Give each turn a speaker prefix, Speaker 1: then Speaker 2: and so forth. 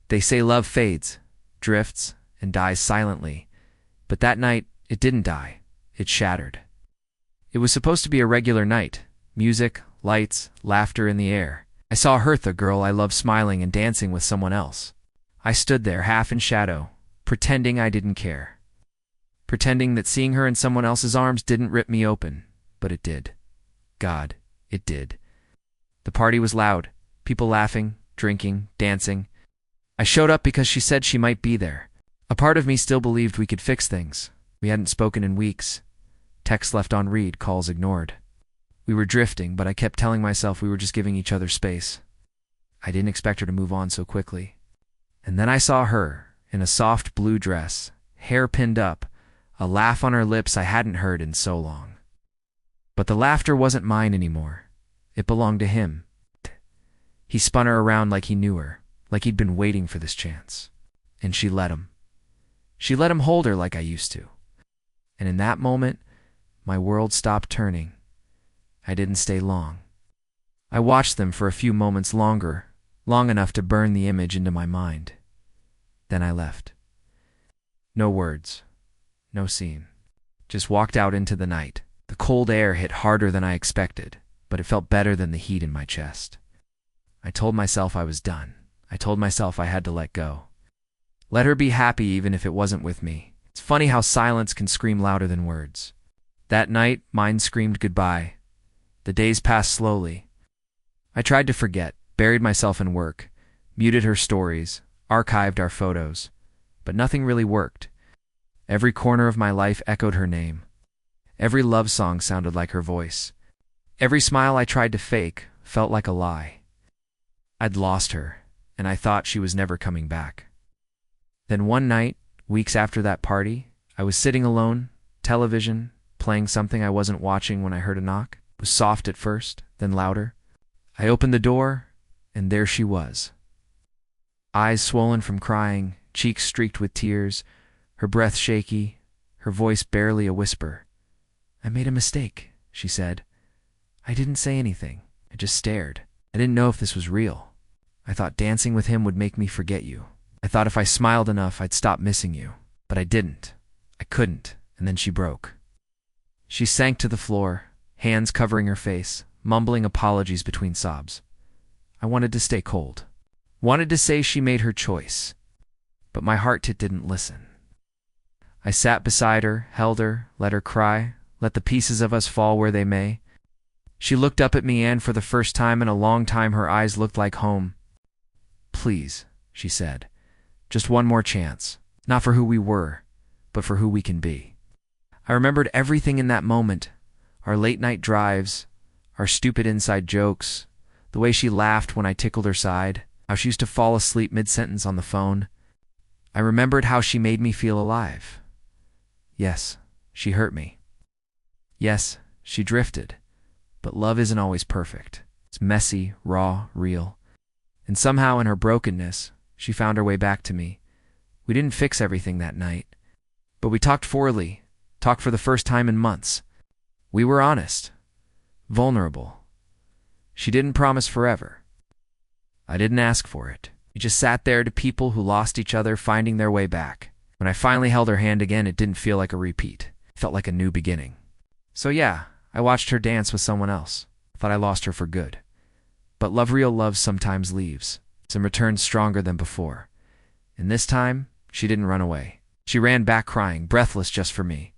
Speaker 1: They say love fades, drifts, and dies silently, but that night it didn't die. It shattered. It was supposed to be a regular night. Music, lights, laughter in the air. I saw her, the girl I loved, smiling and dancing with someone else. I stood there, half in shadow, pretending I didn't care. Pretending that seeing her in someone else's arms didn't rip me open, but it did. God, it did. The party was loud, people laughing, drinking, dancing. I showed up because she said she might be there. A part of me still believed we could fix things. We hadn't spoken in weeks. Texts left on read, calls ignored. We were drifting, but I kept telling myself we were just giving each other space. I didn't expect her to move on so quickly. And then I saw her, in a soft blue dress, hair pinned up, a laugh on her lips I hadn't heard in so long. But the laughter wasn't mine anymore. It belonged to him. He spun her around like he knew her, like he'd been waiting for this chance. And she let him. She let him hold her like I used to. And in that moment, my world stopped turning. I didn't stay long. I watched them for a few moments longer, long enough to burn the image into my mind. Then I left. No words, no scene. Just walked out into the night. The cold air hit harder than I expected, but it felt better than the heat in my chest. I told myself I was done. I told myself I had to let go. Let her be happy even if it wasn't with me. It's funny how silence can scream louder than words. That night, mine screamed goodbye. The days passed slowly. I tried to forget, buried myself in work, muted her stories, archived our photos, but nothing really worked. Every corner of my life echoed her name. Every love song sounded like her voice. Every smile I tried to fake felt like a lie. I'd lost her, and I thought she was never coming back. Then one night, weeks after that party, I was sitting alone, television, playing something I wasn't watching when I heard a knock. It was soft at first, then louder. I opened the door, and there she was. Eyes swollen from crying, cheeks streaked with tears, her breath shaky, her voice barely a whisper. "I made a mistake," she said. I didn't say anything. I just stared. I didn't know if this was real. I thought dancing with him would make me forget you. I thought if I smiled enough, I'd stop missing you. But I didn't. I couldn't. And then she broke. She sank to the floor, hands covering her face, mumbling apologies between sobs. I wanted to stay cold. Wanted to say she made her choice. But my heart didn't listen. I sat beside her, held her, let her cry, let the pieces of us fall where they may. She looked up at me and for the first time in a long time her eyes looked like home. "Please," she said. "Just one more chance. Not for who we were, but for who we can be." I remembered everything in that moment. Our late-night drives, our stupid inside jokes, the way she laughed when I tickled her side, how she used to fall asleep mid-sentence on the phone. I remembered how she made me feel alive. Yes, she hurt me. Yes, she drifted. But love isn't always perfect. It's messy, raw, real. And somehow in her brokenness, she found her way back to me. We didn't fix everything that night, but we talked freely, talked for the first time in months. We were honest, vulnerable. She didn't promise forever. I didn't ask for it. We just sat there to people who lost each other finding their way back. When I finally held her hand again, it didn't feel like a repeat. It felt like a new beginning. So yeah, I watched her dance with someone else. Thought I lost her for good. But real love sometimes leaves, and returns stronger than before. And this time, she didn't run away. She ran back crying, breathless just for me.